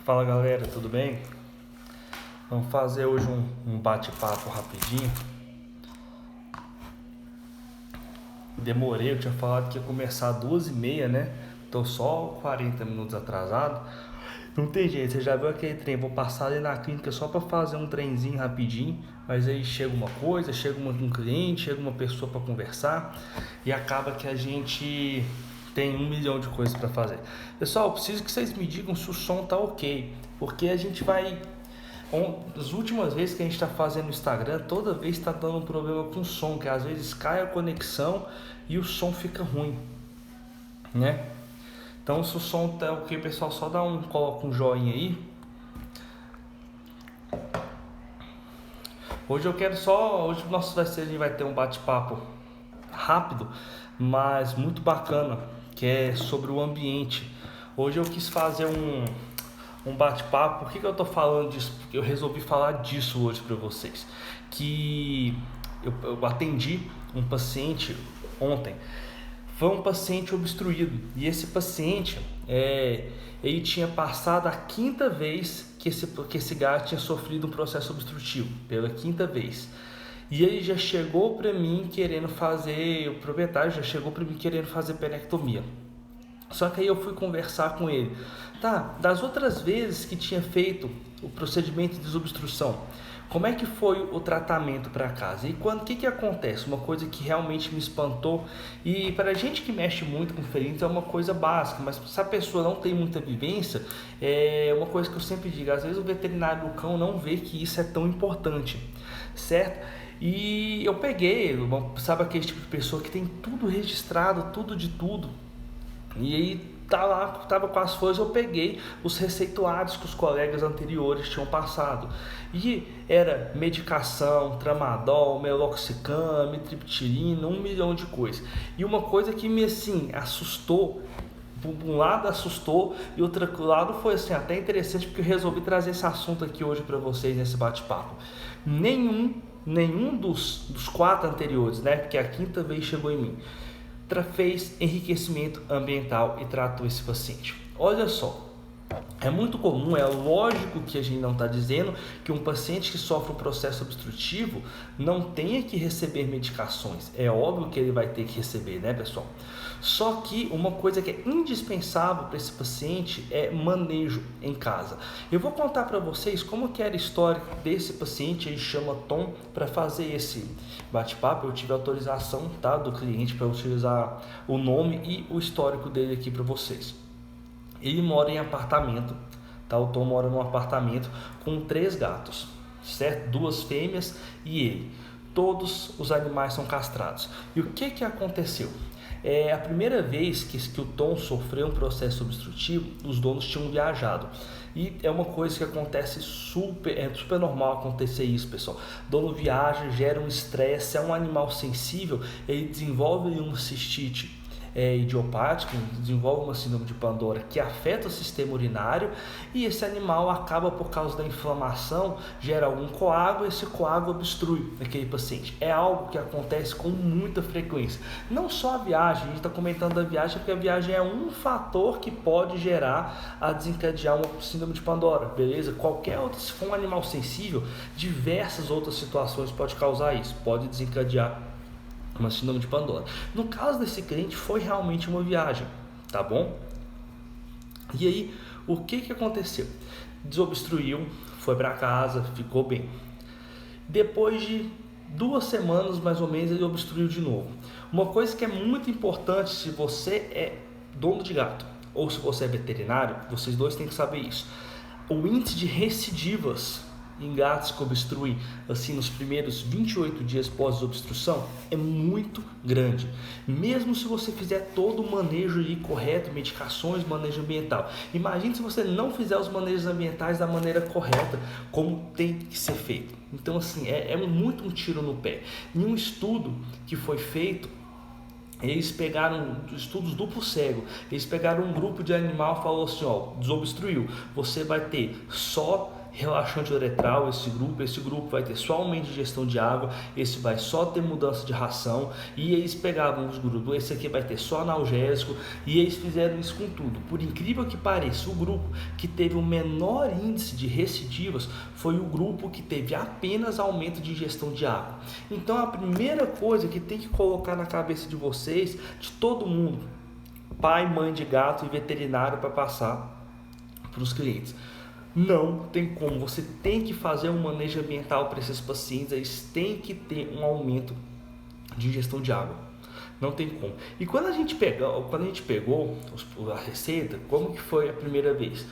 Fala galera, tudo bem? Vamos fazer hoje um bate-papo rapidinho. Demorei, eu tinha falado que ia começar às 2h30, né? Tô só 40 minutos atrasado. Não tem jeito, você já viu aquele trem? Vou passar ali na clínica só para fazer um trenzinho rapidinho, mas aí chega uma coisa, chega um cliente, chega uma pessoa para conversar e acaba que a gente tem 1 milhão de coisas para fazer. Pessoal, preciso que vocês me digam se o som tá ok, porque a gente vai... As últimas vezes que a gente está fazendo no Instagram, toda vez está dando um problema com o som, que às vezes cai a conexão e o som fica ruim, né? Então se o som tá ok, pessoal, só coloca um joinha aí. Hoje o nosso a gente vai ter um bate-papo rápido, mas muito bacana, que é sobre o ambiente. Hoje eu quis fazer um bate-papo. Por que eu tô falando disso? Porque eu resolvi falar disso hoje para vocês. Que eu atendi um paciente ontem. Foi um paciente obstruído. E esse paciente, ele tinha passado a 5ª vez que esse gato tinha sofrido um processo obstrutivo. Pela 5ª vez. E ele já chegou para mim querendo fazer, o proprietário já chegou para mim querendo fazer penectomia. Só que aí eu fui conversar com ele. Tá, das outras vezes que tinha feito o procedimento de desobstrução, como é que foi o tratamento para casa? E o que acontece? Uma coisa que realmente me espantou, e para a gente que mexe muito com feridas é uma coisa básica, mas se a pessoa não tem muita vivência, é uma coisa que eu sempre digo, às vezes o veterinário do cão não vê que isso é tão importante, certo? E eu peguei, sabe aquele tipo de pessoa que tem tudo registrado, tudo de tudo, e aí tava com as folhas, eu peguei os receituários que os colegas anteriores tinham passado. E era medicação, tramadol, meloxicam, amitriptilina, 1 milhão de coisas. E uma coisa que me assustou, por um lado assustou e outro lado foi assim, até interessante, porque eu resolvi trazer esse assunto aqui hoje para vocês nesse bate-papo. Nenhum dos 4 anteriores, né? Porque a 5ª vez chegou em mim, fez enriquecimento ambiental e tratou esse paciente. Olha só, é muito comum, é lógico que a gente não está dizendo que um paciente que sofre um processo obstrutivo não tenha que receber medicações. É óbvio que ele vai ter que receber, né, pessoal? Só que uma coisa que é indispensável para esse paciente é manejo em casa. Eu vou contar para vocês como que era a história desse paciente. Ele chama Tom. Para fazer esse bate-papo eu tive autorização, tá, do cliente para utilizar o nome e o histórico dele aqui para vocês. Ele mora em apartamento, tá? O Tom mora num apartamento com 3 gatos, certo? 2 fêmeas e ele. Todos os animais são castrados. E o que aconteceu? A primeira vez que o Tom sofreu um processo obstrutivo, os donos tinham viajado. E é uma coisa que acontece é super normal acontecer isso, pessoal. O dono viaja, gera um estresse, é um animal sensível, ele desenvolve uma cistite idiopática, desenvolve uma síndrome de Pandora que afeta o sistema urinário, e esse animal acaba, por causa da inflamação, gera algum coágulo, e esse coágulo obstrui aquele paciente. É algo que acontece com muita frequência. Não só a viagem, a gente está comentando da viagem porque a viagem é um fator que pode desencadear uma síndrome de Pandora, beleza? Qualquer outro, se for um animal sensível, diversas outras situações pode causar isso, pode desencadear uma síndrome de Pandora. No caso desse cliente foi realmente uma viagem, tá bom? E aí, o que aconteceu? Desobstruiu, foi para casa, ficou bem. Depois de 2 semanas mais ou menos, ele obstruiu de novo. Uma coisa que é muito importante, se você é dono de gato ou se você é veterinário, vocês dois têm que saber isso. O índice de recidivas em gatos que obstruem assim nos primeiros 28 dias pós-obstrução é muito grande, mesmo se você fizer todo o manejo ali correto, medicações, manejo ambiental. Imagine se você não fizer os manejos ambientais da maneira correta, como tem que ser feito. Então assim, muito um tiro no pé. Em um estudo que foi feito, eles pegaram estudos duplo cego, eles pegaram um grupo de animal e falou assim, desobstruiu, você vai ter só relaxante uretral, esse grupo vai ter só aumento de ingestão de água, esse vai só ter mudança de ração, e eles pegavam os grupos, esse aqui vai ter só analgésico, e eles fizeram isso com tudo. Por incrível que pareça, o grupo que teve o menor índice de recidivas foi o grupo que teve apenas aumento de ingestão de água. Então a primeira coisa que tem que colocar na cabeça de vocês, de todo mundo, pai, mãe de gato e veterinário, para passar para os clientes: não tem como, você tem que fazer um manejo ambiental para esses pacientes, eles têm que ter um aumento de ingestão de água, não tem como. E quando a gente pegou a receita, como que foi a primeira vez?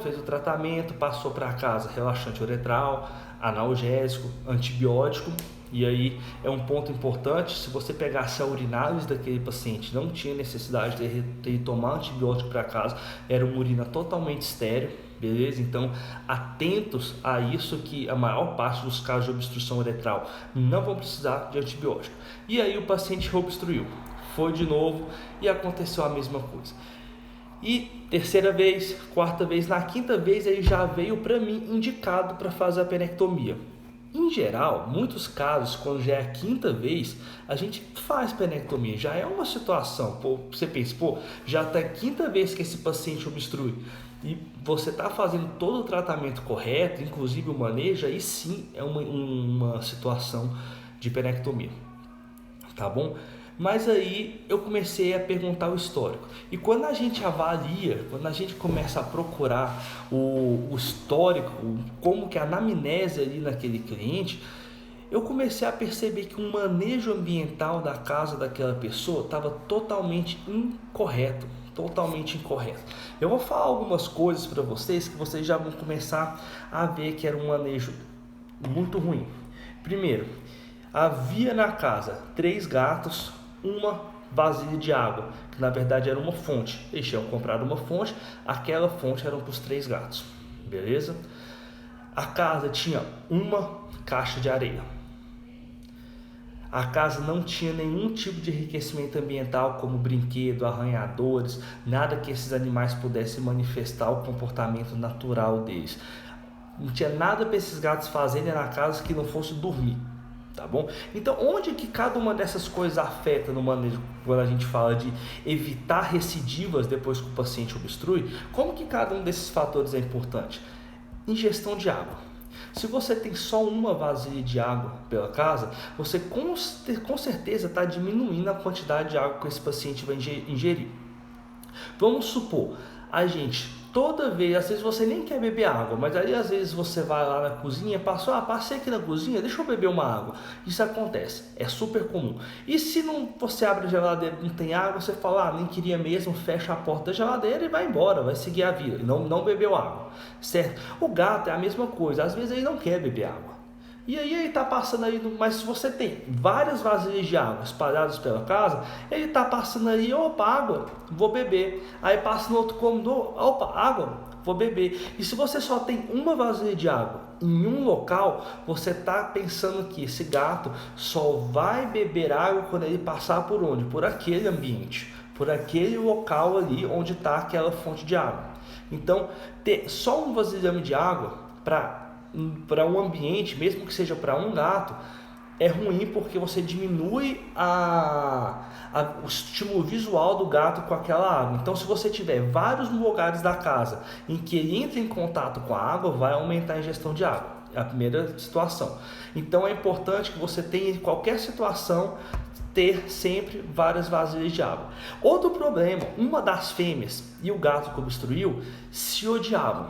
Fez o tratamento, passou para casa relaxante uretral, analgésico, antibiótico. E aí é um ponto importante: se você pegasse a urinálise daquele paciente, não tinha necessidade de ele tomar antibiótico para casa, era uma urina totalmente estéril, beleza? Então atentos a isso, que a maior parte dos casos de obstrução uretral não vão precisar de antibiótico. E aí o paciente reobstruiu, foi de novo e aconteceu a mesma coisa. E terceira vez, quarta vez, na quinta vez ele já veio para mim indicado para fazer a penectomia. Em geral, muitos casos, quando já é a quinta vez, a gente faz penectomia. Já é uma situação, você pensa, já está a quinta vez que esse paciente obstrui e você está fazendo todo o tratamento correto, inclusive o manejo, aí sim é uma situação de penectomia, tá bom? Mas aí eu comecei a perguntar o histórico. E quando a gente avalia, quando a gente começa a procurar o histórico, como que a anamnese ali naquele cliente, eu comecei a perceber que o manejo ambiental da casa daquela pessoa estava totalmente incorreto. Eu vou falar algumas coisas para vocês que vocês já vão começar a ver que era um manejo muito ruim. Primeiro, havia na casa 3 gatos, uma vasilha de água, que na verdade era uma fonte. Eles tinham comprado uma fonte, aquela fonte era para os 3 gatos, beleza? A casa tinha uma caixa de areia. A casa não tinha nenhum tipo de enriquecimento ambiental, como brinquedo, arranhadores, nada que esses animais pudessem manifestar o comportamento natural deles. Não tinha nada para esses gatos fazerem na casa que não fosse dormir. Tá bom? Então, onde que cada uma dessas coisas afeta no manejo, quando a gente fala de evitar recidivas depois que o paciente obstrui? Como que cada um desses fatores é importante? Ingestão de água. Se você tem só uma vasilha de água pela casa, você com certeza está diminuindo a quantidade de água que esse paciente vai ingerir. Vamos supor, a gente toda vez, às vezes você nem quer beber água, mas aí às vezes você vai lá na cozinha, passei aqui na cozinha, deixa eu beber uma água. Isso acontece, é super comum. E se não, você abre a geladeira, não tem água, você fala, nem queria mesmo, fecha a porta da geladeira e vai embora, vai seguir a vida, não bebeu água, certo? O gato é a mesma coisa, às vezes ele não quer beber água. E aí ele está passando aí, mas se você tem várias vasilhas de água espalhadas pela casa, ele está passando aí, opa, água, vou beber. Aí passa no outro cômodo, opa, água, vou beber. E se você só tem uma vasilha de água em um local, você está pensando que esse gato só vai beber água quando ele passar por onde? Por aquele ambiente, por aquele local ali onde está aquela fonte de água. Então, ter só um vasilhame de água para um ambiente, mesmo que seja para um gato, é ruim, porque você diminui o estímulo visual do gato com aquela água. Então, se você tiver vários lugares da casa em que ele entra em contato com a água, vai aumentar a ingestão de água. É a primeira situação. Então, é importante que você tenha, em qualquer situação, ter sempre várias vasilhas de água. Outro problema, uma das fêmeas e o gato que obstruiu se odiavam,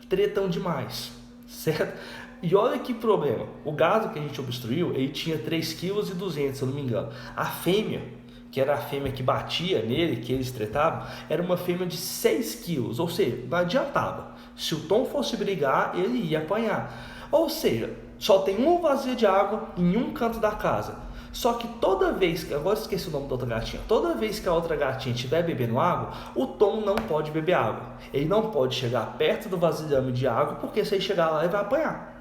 tretam demais, certo? E olha que problema, o gado que a gente obstruiu, ele tinha 3,2 kg, se eu não me engano. A fêmea, que era a fêmea que batia nele, que eles tretavam, era uma fêmea de 6 kg, ou seja, não adiantava. Se o Tom fosse brigar, ele ia apanhar. Ou seja, só tem uma vasilha de água em um canto da casa. Só que toda vez, agora esqueci o nome da outra gatinha, toda vez que a outra gatinha estiver bebendo água, o Tom não pode beber água. Ele não pode chegar perto do vasilhame de água, porque se ele chegar lá, ele vai apanhar.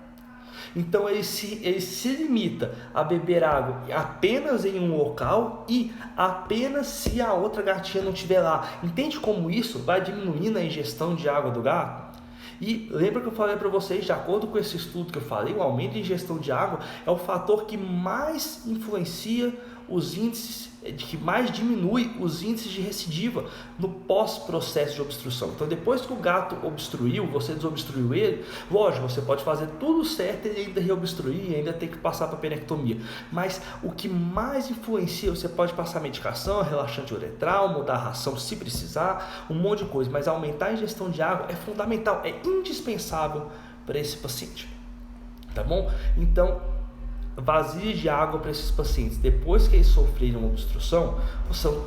Então ele se limita a beber água apenas em um local e apenas se a outra gatinha não estiver lá. Entende como isso vai diminuindo a ingestão de água do gato? E lembra que eu falei para vocês, de acordo com esse estudo que eu falei, o aumento de ingestão de água é o fator que mais influencia os índices, que mais diminui os índices de recidiva no pós-processo de obstrução. Então, depois que o gato obstruiu, você desobstruiu ele, lógico, você pode fazer tudo certo e ainda reobstruir e ainda ter que passar para penectomia. Mas o que mais influencia, você pode passar medicação, relaxante uretral, mudar a ração se precisar, um monte de coisa, mas aumentar a ingestão de água é fundamental, é indispensável para esse paciente. Tá bom? Então, vasilha de água para esses pacientes, depois que eles sofreram uma obstrução,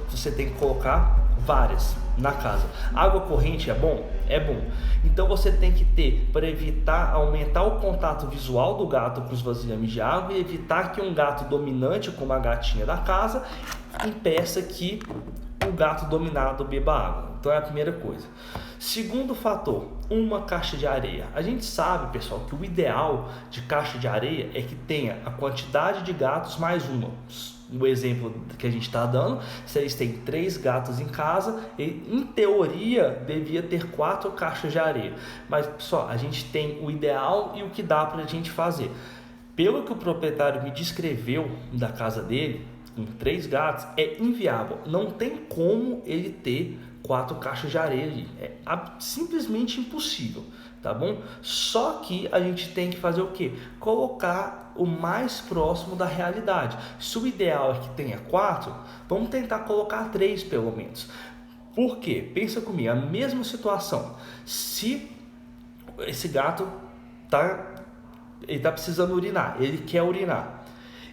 você tem que colocar várias na casa. Água corrente é bom? É bom. Então você tem que ter, para evitar aumentar o contato visual do gato com os vasilhames de água e evitar que um gato dominante, como a gatinha da casa, impeça que o gato dominado beba água. Então é a primeira coisa. Segundo fator, uma caixa de areia. A gente sabe, pessoal, que o ideal de caixa de areia é que tenha a quantidade de gatos mais uma. O exemplo que a gente está dando, se eles têm 3 gatos em casa, ele, em teoria, devia ter 4 caixas de areia. Mas, pessoal, a gente tem o ideal e o que dá para a gente fazer. Pelo que o proprietário me descreveu da casa dele, com 3 gatos, é inviável. Não tem como ele ter 4 caixas de areia ali. É simplesmente impossível, tá bom? Só que a gente tem que fazer o quê? Colocar o mais próximo da realidade. Se o ideal é que tenha 4, vamos tentar colocar 3 pelo menos. Por quê? Pensa comigo, a mesma situação. Se esse gato ele tá precisando urinar, ele quer urinar,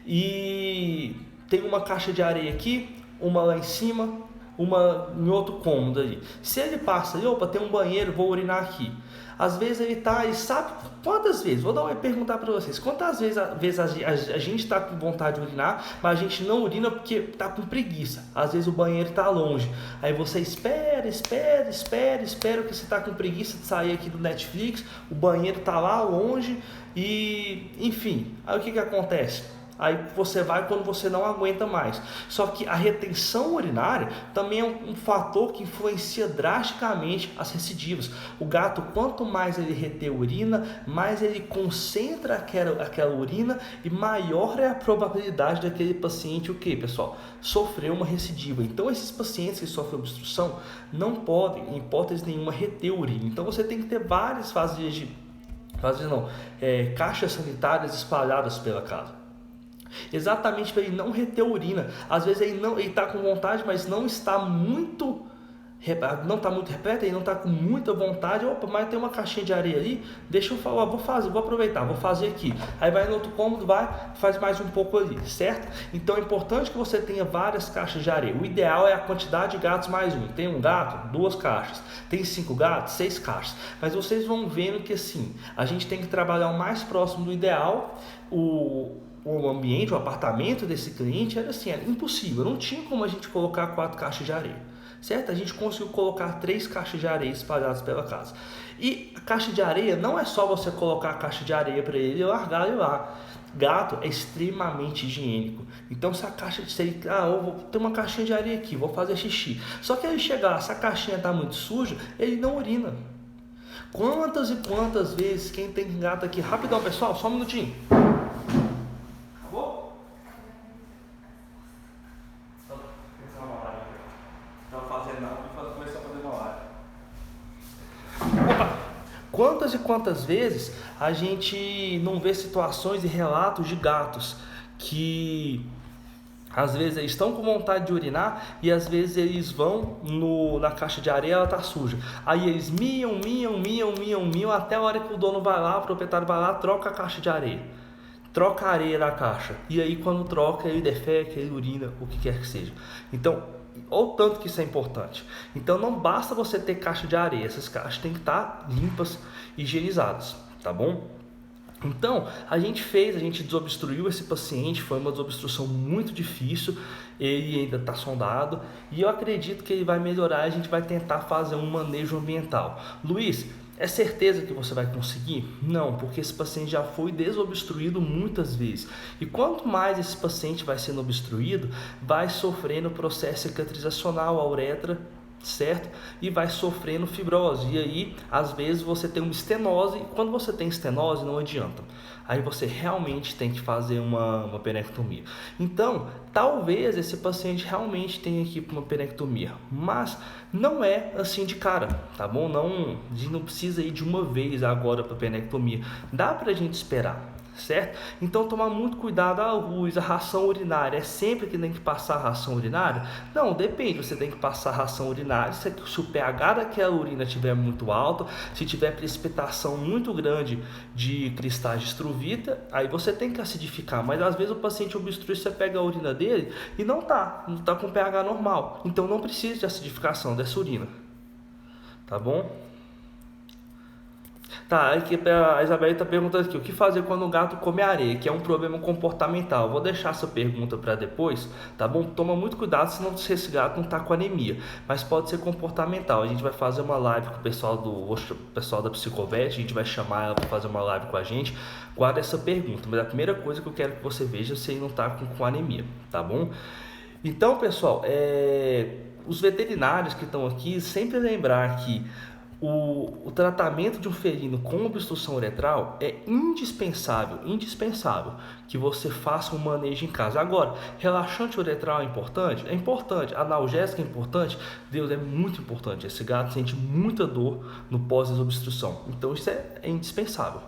e tem uma caixa de areia aqui, uma lá em cima, uma em outro cômodo ali. Se ele passa ali, opa, tem um banheiro, vou urinar aqui. Às vezes ele sabe quantas vezes, perguntar para vocês, quantas vezes a gente está com vontade de urinar, mas a gente não urina porque está com preguiça. Às vezes o banheiro está longe. Aí você espera que você está com preguiça de sair aqui do Netflix, o banheiro está lá longe e, enfim, aí o que acontece? Aí você vai quando você não aguenta mais. Só que a retenção urinária também é um fator que influencia drasticamente as recidivas. O gato, quanto mais ele reter urina, mais ele concentra aquela urina e maior é a probabilidade daquele paciente, o que, pessoal? Sofrer uma recidiva. Então esses pacientes que sofrem obstrução não podem, em hipótese nenhuma, reter urina. Então você tem que ter várias caixas sanitárias espalhadas pela casa. Exatamente para ele não reter urina. Às vezes ele está com vontade, mas não está muito repleto, ele não está com muita vontade. Opa, mas tem uma caixinha de areia ali, deixa eu falar, vou aproveitar, vou fazer aqui. Aí vai no outro cômodo, faz mais um pouco ali, certo? Então é importante que você tenha várias caixas de areia. O ideal é a quantidade de gatos mais um. Tem um gato, 2 caixas. Tem 5 gatos, 6 caixas. Mas vocês vão vendo que assim, a gente tem que trabalhar o mais próximo do ideal. O ambiente, o apartamento desse cliente era assim, era impossível, não tinha como a gente colocar 4 caixas de areia, certo? A gente conseguiu colocar 3 caixas de areia espalhadas pela casa. E a caixa de areia não é só você colocar a caixa de areia para ele e largar ele lá. Gato é extremamente higiênico. Então se a caixa eu vou ter uma caixinha de areia aqui, vou fazer xixi. Só que ele chegar, se a caixinha está muito suja, ele não urina. Quantas e quantas vezes, quem tem gato aqui, rapidão pessoal, só um minutinho. Quantas e quantas vezes a gente não vê situações e relatos de gatos que às vezes eles estão com vontade de urinar e às vezes eles vão na caixa de areia, ela tá suja. Aí eles miam até a hora que o dono vai lá, o proprietário vai lá, troca a caixa de areia. Troca a areia da caixa. E aí quando troca, ele defeca, ele urina, o que quer que seja. Então, ou tanto que isso é importante. Então não basta você ter caixa de areia, essas caixas têm que estar limpas, higienizadas, tá bom? Então a gente desobstruiu esse paciente, foi uma desobstrução muito difícil, ele ainda está sondado e eu acredito que ele vai melhorar. A gente vai tentar fazer um manejo ambiental. Luiz, é certeza que você vai conseguir? Não, porque esse paciente já foi desobstruído muitas vezes. E quanto mais esse paciente vai sendo obstruído, vai sofrendo o processo cicatrizacional, a uretra certo? E vai sofrendo fibrose. E aí, às vezes, você tem uma estenose. E quando você tem estenose, não adianta. Aí você realmente tem que fazer uma penectomia. Então, talvez esse paciente realmente tenha que ir para uma penectomia, mas não é assim de cara, tá bom? Não precisa ir de uma vez agora para penectomia. Dá pra gente esperar, certo? Então tomar muito cuidado. Luiz, a ração urinária é sempre que tem que passar a ração urinária? Não, depende. Você tem que passar a ração urinária se o pH daquela urina estiver muito alto, se tiver precipitação muito grande de cristais de estruvita, aí você tem que acidificar. Mas às vezes o paciente obstrui, você pega a urina dele e não tá com pH normal, então não precisa de acidificação dessa urina, tá bom? Tá, aqui a Isabel está perguntando aqui, o que fazer quando o gato come areia, que é um problema comportamental. Vou deixar essa pergunta para depois, tá bom? Toma muito cuidado, senão esse gato não está com anemia, mas pode ser comportamental. A gente vai fazer uma live com o pessoal da Psicovet, a gente vai chamar ela para fazer uma live com a gente. Guarda essa pergunta, mas a primeira coisa que eu quero que você veja é se ele não está com anemia, tá bom? Então, pessoal, os veterinários que estão aqui, sempre lembrar que o tratamento de um felino com obstrução uretral é indispensável que você faça um manejo em casa. Agora, relaxante uretral é importante? É importante. Analgésico é importante? Deus, é muito importante. Esse gato sente muita dor no pós-obstrução. Então, isso é indispensável.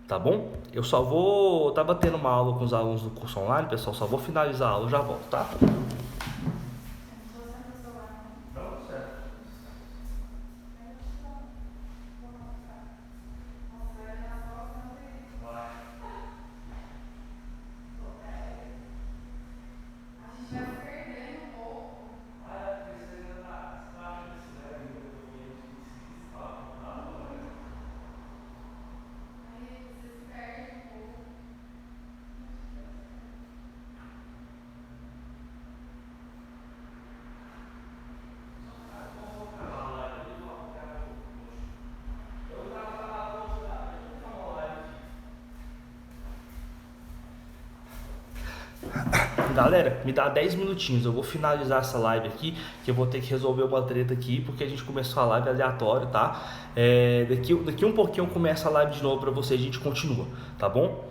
Tá bom? Eu só vou... Tá batendo uma aula com os alunos do curso online, pessoal. Só vou finalizar a aula e já volto, tá? Galera, me dá 10 minutinhos, eu vou finalizar essa live aqui, que eu vou ter que resolver uma treta aqui, porque a gente começou a live aleatório, tá? Daqui um pouquinho eu começo a live de novo pra vocês, a gente continua, tá bom?